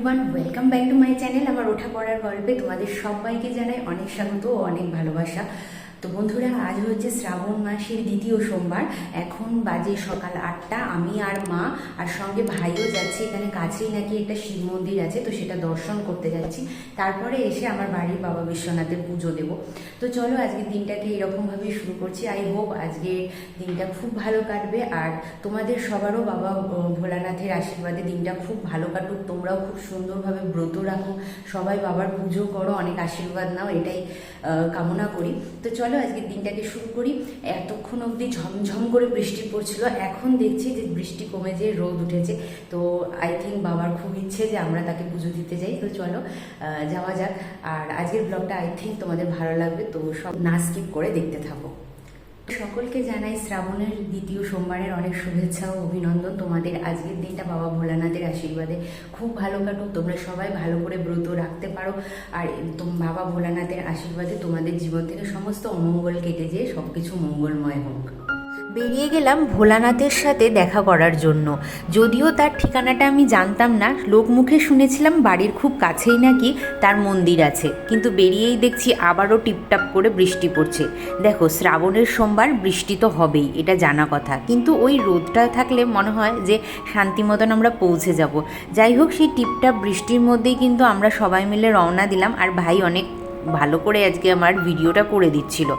Everyone, welcome back to my channel. আমার ওঠা পড়ার গল্পে তোমাদের সবাইকে জানাই অনেক স্বাগত ও অনেক ভালোবাসা। তো বন্ধুরা, আজ হচ্ছে শ্রাবণ মাসের দ্বিতীয় সোমবার। এখন বাজে সকাল 8টা। আমি আর মা আর সঙ্গে ভাইও যাচ্ছি। এখানে কাছেই নাকি একটা শিব মন্দির আছে, তো সেটা দর্শন করতে যাচ্ছি। তারপরে এসে আমার বাড়ির বাবা বিশ্বনাথের পুজো দেব। তো চলো আজকের দিনটাকে এরকমভাবেই শুরু করছি। আই হোপ আজকের দিনটা খুব ভালো কাটবে, আর তোমাদের সবারও বাবা ভোলানাথের আশীর্বাদে দিনটা খুব ভালো কাটুক। তোমরাও খুব সুন্দরভাবে ব্রত রাখো, সবাই বাবার পুজো করো, অনেক আশীর্বাদ নাও, এটাই কামনা করি। তো চলো আজকের দিনটাকে শুরু করি। এতক্ষণ অবধি ঝমঝম করে বৃষ্টি পড়ছিল, এখন দেখছি যে বৃষ্টি কমে যেয়ে রোদ উঠেছে। তো আই থিঙ্ক বাবার খুব ইচ্ছে যে আমরা তাকে পুজো দিতে যাই। তো চলো যাওয়া যাক। আর আজকের ব্লগটা আই থিঙ্ক তোমাদের ভালো লাগবে, তো সব না স্কিপ করে দেখতে থাকো। সকলকে জানাই শ্রাবণের দ্বিতীয় সোমবারের অনেক শুভেচ্ছা ও অভিনন্দন। তোমাদের আজকের দিনটা বাবা ভোলানাথের আশীর্বাদে খুব ভালো কাটুক, তোমরা সবাই ভালো করে ব্রত রাখতে পারো, আর বাবা ভোলানাথের আশীর্বাদে তোমাদের জীবন থেকে সমস্ত অমঙ্গল কেটে যেয়ে সব কিছু মঙ্গলময় হোক। বেরিয়ে গেলাম ভোলানাথের সাথে দেখা করার জন্য। যদিও তার ঠিকানাটা আমি জানতাম না, লোকমুখে শুনেছিলাম বাড়ির খুব কাছেই নাকি তার মন্দির আছে, কিন্তু বেরিয়েই দেখছি আবারও টিপটাপ করে বৃষ্টি পড়ছে। দেখো, শ্রাবণের সোমবার বৃষ্টি তো হবেই, এটা জানা কথা, কিন্তু ওই রোদটা থাকলে মনে হয় যে শান্তি মতন আমরা পৌঁছে যাব। যাই হোক, সেই টিপটাপ বৃষ্টির মধ্যেই কিন্তু আমরা সবাই মিলে রওনা দিলাম, আর ভাই অনেক ভালো করে আজকে আমার ভিডিওটা করে দিচ্ছিল।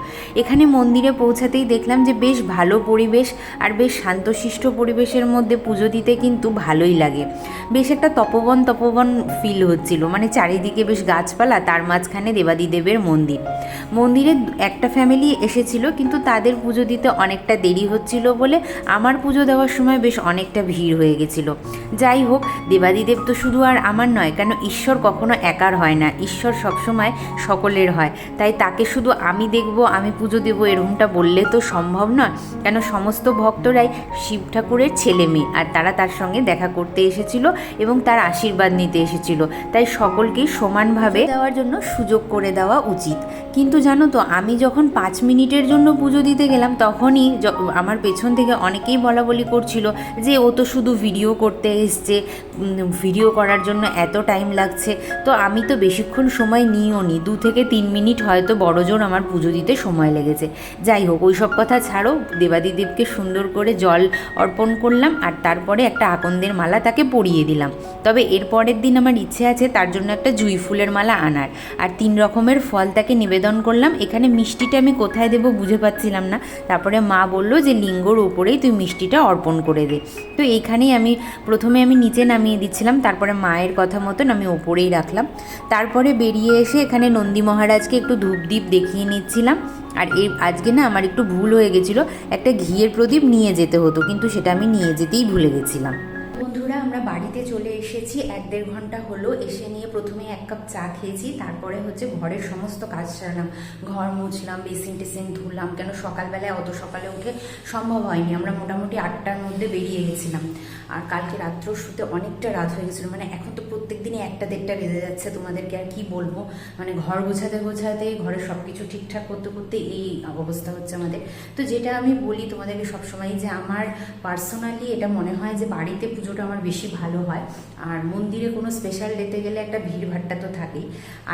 এখানে মন্দিরে পৌঁছাতেই দেখলাম যে বেশ ভালো পরিবেশ, আর বেশ শান্তশিষ্ট পরিবেশের মধ্যে পুজো দিতে কিন্তু ভালোই লাগে। বেশ একটা তপবন তপবন ফিল হচ্ছিল, মানে চারিদিকে বেশ গাছপালা, তার মাঝখানে দেবাদিদেবের মন্দির। মন্দিরে একটা ফ্যামিলি এসেছিল, কিন্তু তাদের পুজো দিতে অনেকটা দেরি হচ্ছিল বলে আমার পুজো দেওয়ার সময় বেশ অনেকটা ভিড় হয়ে গেছিলো। যাই হোক, দেবাদিদেব তো শুধু আর আমার নয়, কেন ঈশ্বর কখনো একার হয় না, ঈশ্বর সবসময় সকলের হয়। তাই তাকে শুধু আমি দেখব, আমি পুজো দেবো, এরকমটা বললে তো সম্ভব নয়, কেন সমস্ত ভক্তরাই শিব ঠাকুরের ছেলে মেয়ে, আর তারা তার সঙ্গে দেখা করতে এসেছিল এবং তার আশীর্বাদ নিতে এসেছিল। তাই সকলকেই সমানভাবে দেওয়ার জন্য সুযোগ করে দেওয়া উচিত। কিন্তু জানো তো, আমি যখন 5 মিনিটের জন্য পুজো দিতে গেলাম, তখনই আমার পেছন থেকে অনেকেই বলাবলি করছিল যে ও তো শুধু ভিডিও করতে এসছে, ভিডিও করার জন্য এত টাইম লাগছে। তো আমি তো বেশিক্ষণ সময় নিইও নি, 2 থেকে 3 মিনিট হয়তো বড় জোর আমার পুজো দিতে সময় লেগেছে। যাই হোক, ওই সব কথা ছাড়ো, দেবাদিদেবকে সুন্দর করে জল অর্পণ করলাম, আর তারপরে একটা আকন্দের মালা তাকে পরিয়ে দিলাম। তবে এর পরের দিন আমার ইচ্ছে আছে তার জন্য একটা জুঁই ফুলের মালা আনার, আর 3 রকমের ফল তাকে নিবেদন করলাম। এখানে মিষ্টিটা আমি কোথায় দেবো বুঝে পাচ্ছিলাম না, তারপরে মা বললো যে লিঙ্গর উপরেই তুই মিষ্টিটা অর্পণ করে দে। তো এইখানেই প্রথমে আমি নিচে নামিয়ে দিচ্ছিলাম, তারপরে মায়ের কথা মতন আমি ওপরেই রাখলাম। তারপরে বেরিয়ে এসে এখানে নন্দী মহারাজকে একটু ধূপদীপ দেখিয়ে নিচ্ছিলাম। আর আজকে না আমার একটু ভুল হয়ে গেছিলো, একটা ঘিয়ের প্রদীপ নিয়ে যেতে হতো, কিন্তু সেটা আমি নিয়ে যেতেই ভুলে গেছিলাম। বন্ধুরা, আমরা বাড়িতে চলে এসেছি, 1-1.5 ঘন্টা হলো। এসে নিয়ে প্রথমে 1 কাপ চা খেয়েছি, তারপরে হচ্ছে ঘরের সমস্ত কাজ সারলাম, ঘর মুছলাম, বেসিন টেসিন ধুলাম, কেন সকালবেলায় অত সকালে উঠে সম্ভব হয়নি। আমরা মোটামুটি 8টার মধ্যে বেরিয়ে গেছিলাম, আর কালকে রাত্রেও শুতে অনেকটা রাত হয়ে গেছিলো। মানে এখন তো প্রত্যেক দিনই 1টা-1.5টা বেজে যাচ্ছে, তোমাদেরকে আর কি বলবো। মানে ঘর গোছাতে গোছাতে, ঘরের সব কিছু ঠিকঠাক করতে করতে এই অবস্থা হচ্ছে আমাদের। তো যেটা আমি বলি তোমাদেরকে সবসময়, যে আমার পার্সোনালি এটা মনে হয় যে বাড়িতে পুজোটা আমার বেশি ভালো হয়, আর মন্দিরে কোনো স্পেশাল ডেতে গেলে একটা ভিড়ভাট্টা তো থাকেই।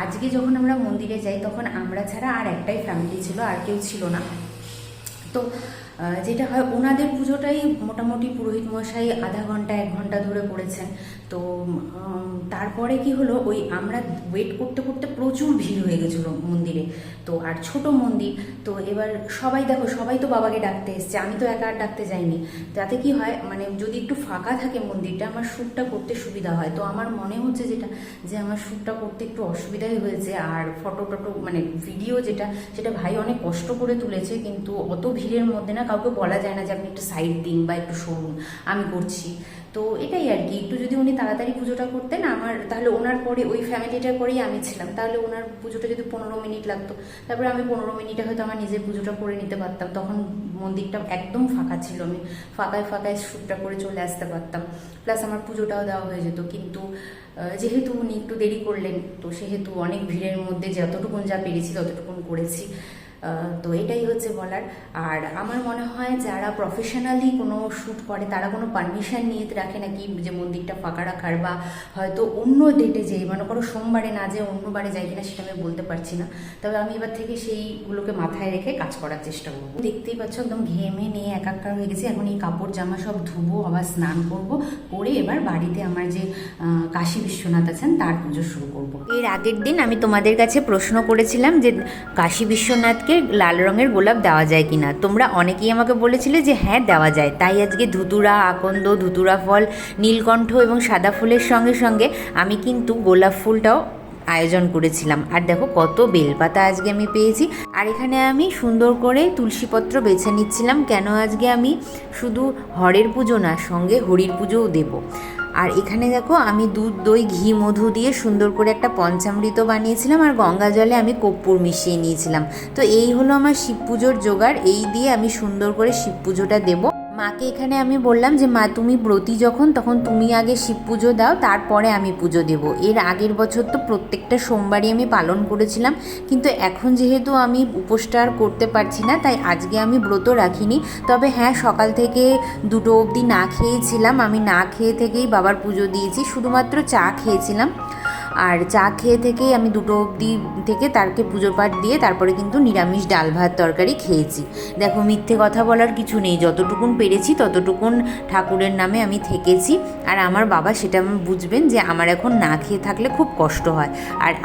আজকে যখন আমরা মন্দিরে যাই, তখন আমরা ছাড়া আর একটাই ফ্যামিলি ছিল, আর কেউ ছিল না। তো যেটা হয়, ওনাদের পুজোটাই মোটামুটি পুরোহিত মশাই আধা ঘন্টা 1 ঘন্টা ধরে করেছেন। তো তারপরে কি হলো, ওই আমরা ওয়েট করতে করতে প্রচুর ভিড় হয়ে গেছিলো মন্দিরে। তো আর ছোট মন্দির, তো এবার সবাই দেখো, সবাই তো বাবাকে ডাকতে এসছে, আমি তো একা আর ডাকতে যাইনি। তাতে কি হয়, মানে যদি একটু ফাঁকা থাকে মন্দিরটা, আমার শ্যুটটা করতে সুবিধা হয়। তো আমার মনে হচ্ছে যে আমার শ্যুটটা করতে একটু অসুবিধাই হয়েছে। আর ফটো মানে ভিডিও সেটা ভাই অনেক কষ্ট করে তুলেছে, কিন্তু অত ভিড়ের মধ্যে না কাউকে বলা যায় না যে আপনি একটু সাইড দিন বা একটু সরুন, আমি করছি। তো এটাই আর কি, একটু যদি উনি তাড়াতাড়ি পুজোটা করতেন, আমার তাহলে ওনার পরে ওই ফ্যামিলিটার পরেই আমি ছিলাম, তাহলে ওনার পুজোটা যদি 15 মিনিট লাগতো, তারপরে আমি 15 মিনিটে হয়তো আমার নিজের পুজোটা করে নিতে পারতাম। তখন মন্দিরটা একদম ফাঁকা ছিল, আমি ফাঁকায় ফাঁকায় শ্যুটটা করে চলে আসতে পারতাম, প্লাস আমার পুজোটাও দেওয়া হয়ে যেত। কিন্তু যেহেতু উনি একটু দেরি করলেন, তো সেহেতু অনেক ভিড়ের মধ্যে যতটুকুন যা পেরেছি ততটুকুন করেছি। তো এটাই হচ্ছে বলার। আর আমার মনে হয় যারা প্রফেশনালি কোনো শ্যুট করে তারা কোনো পারমিশন নিয়ে রাখে নাকি যে মন্দিরটা ফাঁকা রাখার, বা হয়তো অন্য ডেটে যেয়ে মনে করো সোমবারে না যে অন্য বারে যাই কিনা সেটা আমি বলতে পারছি না। তবে আমি এবার থেকে সেইগুলোকে মাথায় রেখে কাজ করার চেষ্টা করবো। দেখতেই পাচ্ছ একদম ঘেমে নিয়ে একাকার হয়ে গেছি। এখন এই কাপড় জামা সব ধুবো, আবার স্নান করবো, করে এবার বাড়িতে আমার যে কাশী বিশ্বনাথ আছেন তার পুজো শুরু করব। এর আগের দিন আমি তোমাদের কাছে প্রশ্ন করেছিলাম যে কাশী বিশ্বনাথকে লাল রঙের গোলাপ দেওয়া যায় কিনা। তোমরা অনেকেই আমাকে বলেছিলে যে হ্যাঁ দেওয়া যায়। তাই আজকে ধুতুরা, আকন্দ, ধুতুরা ফল, নীলকণ্ঠ এবং সাদা ফুলের সঙ্গে সঙ্গে আমি কিন্তু গোলাপ ফুলটাও আয়োজন করেছিলাম। আর দেখো কত বেলপাতা আজকে আমি পেয়েছি। আর এখানে আমি সুন্দর করে তুলসীপত্র বেছে নিচ্ছিলাম, কেন আজকে আমি শুধু হরের পুজো না, সঙ্গে হরির পুজোও দেব। আর এখানে দেখো আমি দুধ, দই, ঘি, মধু দিয়ে সুন্দর করে একটা পঞ্চামৃত বানিয়েছিলাম, আর গঙ্গা জলে আমি কর্পূর মিশিয়ে নিয়েছিলাম। তো এই হলো আমার শিব পুজোর জোগাড়। এই দিয়ে আমি সুন্দর করে শিব পুজোটা দেবো। মাকে এখানে আমি বললাম যে মা তুমি ব্রতী যখন, তখন তুমি আগে শিব পুজো দাও, তারপরে আমি পুজো দেব। এর আগের বছর তো প্রত্যেকটা সোমবারই আমি পালন করেছিলাম, কিন্তু এখন যেহেতু আমি উপোসটা আর করতে পারছি না, তাই আজকে আমি ব্রত রাখিনি। তবে হ্যাঁ, সকাল থেকে 2টো অবধি না খেয়েছিলাম। আমি না খেয়ে থেকেই বাবার পুজো দিয়েছি, শুধুমাত্র চা খেয়েছিলাম। আর চা খেয়ে থেকেই আমি 2টো অবধি থেকে তারকে পুজো পাঠ দিয়ে তারপরে কিন্তু নিরামিষ ডাল ভাত তরকারি খেয়েছি। দেখো মিথ্যে কথা বলার কিছু নেই, যতটুকুন পেরেছি ততটুকুন ঠাকুরের নামে আমি থেকেছি। আর আমার বাবা সেটা বুঝবেন যে আমার এখন না খেয়ে থাকলে খুব কষ্ট হয়।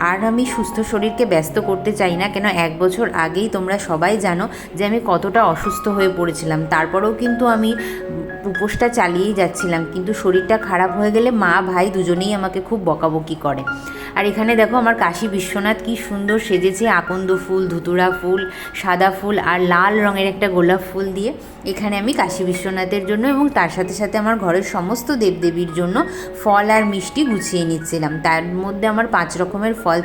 আর আমি সুস্থ শরীরকে ব্যস্ত করতে চাই না, কেন 1 বছর আগেই তোমরা সবাই জানো যে আমি কতটা অসুস্থ হয়ে পড়েছিলাম। তারপরেও কিন্তু আমি উপোসটা চালিয়েই যাচ্ছিলাম, কিন্তু শরীরটা খারাপ হয়ে গেলে মা ভাই দুজনেই আমাকে খুব বকাবকি করে। আর এখানে দেখো আমার কাশী বিশ্বনাথ কি সুন্দর সেজেছে, আকন্দ ফুল, ধুতুরা ফুল, সাদা ফুল আর লাল রঙের একটা গোলাপ ফুল দিয়ে। এখানে আমি কাশী বিশ্বনাথের জন্য এবং তার সাথে সাথে আমার ঘরের সমস্ত দেবদেবীর জন্য ফল আর মিষ্টি গুছিয়ে নিচ্ছিলাম। তার মধ্যে আমার 5 রকমের ফল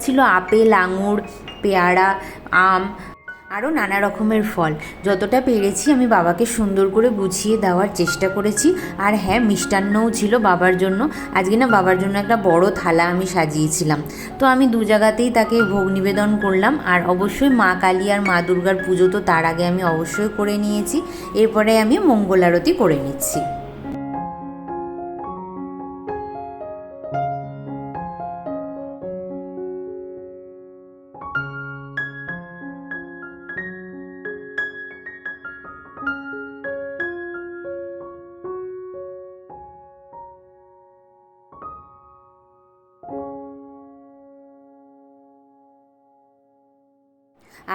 ছিল আপেল, আঙুর, পেয়ারা, আম, আরও নানা রকমের ফল। যতটা পেরেছি আমি বাবাকে সুন্দর করে গুছিয়ে দেওয়ার চেষ্টা করেছি। আর হ্যাঁ, মিষ্টান্নও ছিল বাবার জন্য। আজকে না বাবার জন্য একটা বড় থালা আমি সাজিয়েছিলাম। তো আমি 2 জায়গাতেই তাকে ভোগ নিবেদন করলাম। আর অবশ্যই মা কালী আর মা দুর্গার পুজো তো তার আগে আমি অবশ্যই করে নিয়েছি। এরপরে আমি মঙ্গল আরতি করে নিচ্ছি।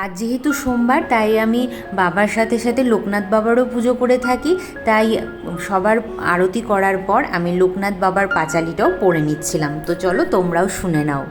আজ যেহেতু সোমবার, তাই আমি বাবার সাথে সাথে লোকনাথ বাবারও পুজো করে থাকি। তাই সবার আরতি করার পর আমি লোকনাথ বাবার পাঁচালিটাও পড়ে নিচ্ছিলাম। তো চলো তোমরাও শুনে নাও।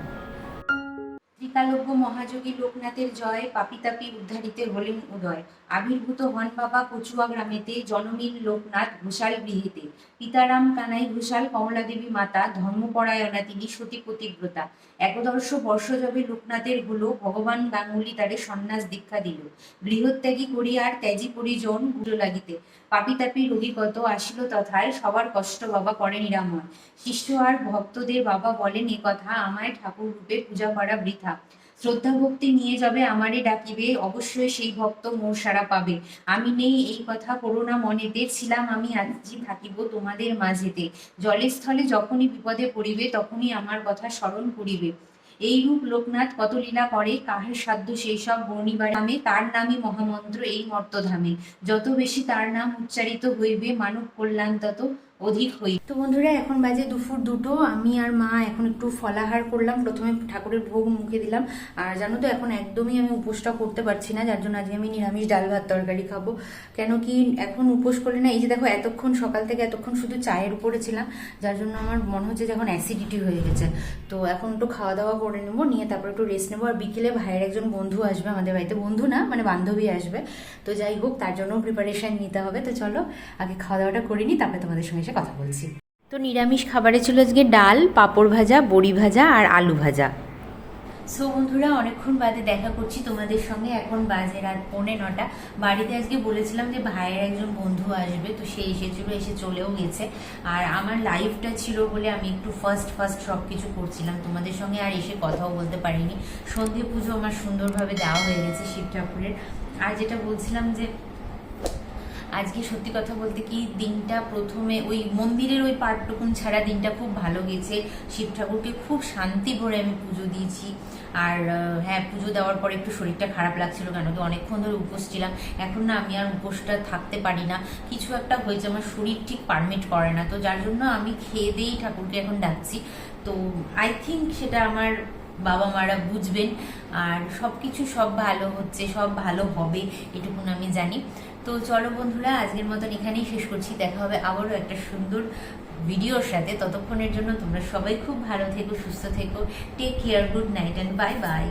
ত্রিকালজ্ঞ মহাযোগী লোকনাথের জয়, পাপিতাপি উদ্ধারিতে হলেন উদয়। আবির্ভূত হন বাবা কচুয়া গ্রামেতে, জননীল লোকনাথ ঘোষাল গৃহেতে। পিতারাম কানাই ঘোষাল, কমলা দেবী মাতা, ধর্মপরায়ণা তিনি, সতী পতিব্রতা। 11 বর্ষ যবে লোকনাথের হলো, ভগবান গাঙ্গুলি তারে সন্ন্যাস দীক্ষা দিল। গৃহত্যাগী করিয়ার ত্যাজি পরিজন গুলো লাগিতে। পাপিতাপি রোগীগত আসিল তথায়, সবার কষ্ট বাবা করে নিরাময়। শিষ্য আর ভক্তদের বাবা বলেন এ কথা, আমায় ঠাকুর রূপে পূজা করা বৃথা। শ্রদ্ধা ভক্তি নিয়ে যাবে আমারে ডাকিবে, অবশ্যই সেই ভক্ত মোর সারা পাবে। আমি নেই এই কথা করোনা মনেতে, ছিলাম আমি আজি থাকিব তোমাদের মাঝেতে। জলে স্থলে যখনই বিপদে পড়িবে, তখনই আমার কথা স্মরণ করিবে। এই রূপ লোকনাথ কত লীলা করে, কাহের সাধ্য সেই সব বর্ণিবার নামে। তার নামই মহামন্ত্র এই মর্তধামে, যত বেশি তার নাম উচ্চারিত হইবে, মানব কল্যাণ তত অধিক হই। তো বন্ধুরা, এখন বাজে দুপুর 2টো। আমি আর মা এখন একটু ফলাহার করলাম। প্রথমে ঠাকুরের ভোগ মুখে দিলাম। আর জানো তো এখন একদমই আমি উপোসটা করতে পারছি না, যার জন্য আজকে আমি নিরামিষ ডাল ভাত তরকারি খাবো। কেন কি এখন উপোস করলে না, এই যে দেখো এতক্ষণ সকাল থেকে এতক্ষণ শুধু চায়ের উপরে ছিলাম, যার জন্য আমার মনে হচ্ছে যে এখন অ্যাসিডিটি হয়ে গেছে। তো এখন একটু খাওয়া দাওয়া করে নেবো, নিয়ে তারপর একটু রেস্ট নেবো। আর বিকেলে ভাইয়ের একজন বন্ধু আসবে আমাদের বাড়িতে, বন্ধু না মানে বান্ধবী আসবে। তো যাই হোক, তার জন্য প্রিপারেশন নিতে হবে। তো চলো আগে খাওয়া দাওয়াটা করে নিই, তারপরে তোমাদের সঙ্গে এসে কথা বলছি। তো নিরামিষ খাবারে ছিল আজকে ডাল, পাঁপড় ভাজা, বড়ি ভাজা আর আলু ভাজা। সো বন্ধুরা, অনেকক্ষণ বাদে দেখা করছি তোমাদের সঙ্গে। এখন বাজে রাত 8:45। বাড়িতে আজকে বলেছিলাম যে ভাইয়ের একজন বন্ধু আসবে, তো সে এসেছিল, এসে চলেও গেছে। আর আমার লাইভটা ছিল বলে আমি একটু ফার্স্ট সব কিছু করছিলাম, তোমাদের সঙ্গে আর এসে কথাও বলতে পারিনি। সন্ধে পুজো আমার সুন্দরভাবে দেওয়া হয়ে গেছে শিব ঠাকুরের। আর যেটা বলছিলাম যে আজকে সত্যি কথা বলতে কি, দিনটা প্রথমে ওই মন্দিরের ওই পাঠটুকুন ছাড়া দিনটা খুব ভালো গেছে। শিব ঠাকুরকে খুব শান্তি ভরে আমি পুজো দিয়েছি। আর হ্যাঁ, পুজো দেওয়ার পরে একটু শরীরটা খারাপ লাগছিল, কেন কি অনেকক্ষণ ধরে উপোস ছিলাম। এখন না আমি আর উপোসটা থাকতে পারি না, কিছু একটা হয়েছে, আমার শরীর ঠিক পারমিট করে না, তো যার জন্য আমি খেয়ে দিয়েই ঠাকুরকে এখন ডাকছি। তো আই থিঙ্ক সেটা আমার বাবা মারা বুঝবেন। আর সব কিছু সব ভালো হচ্ছে, সব ভালো হবে, এটুকুন আমি জানি। তো চলো বন্ধুরা, আজকের মতন এখানেই শেষ করছি। দেখা হবে আবারও একটা সুন্দর ভিডিওর সাথে। ততক্ষণের জন্য তোমরা সবাই খুব ভালো থেকো, সুস্থ থেকো। Take care, good night and bye by.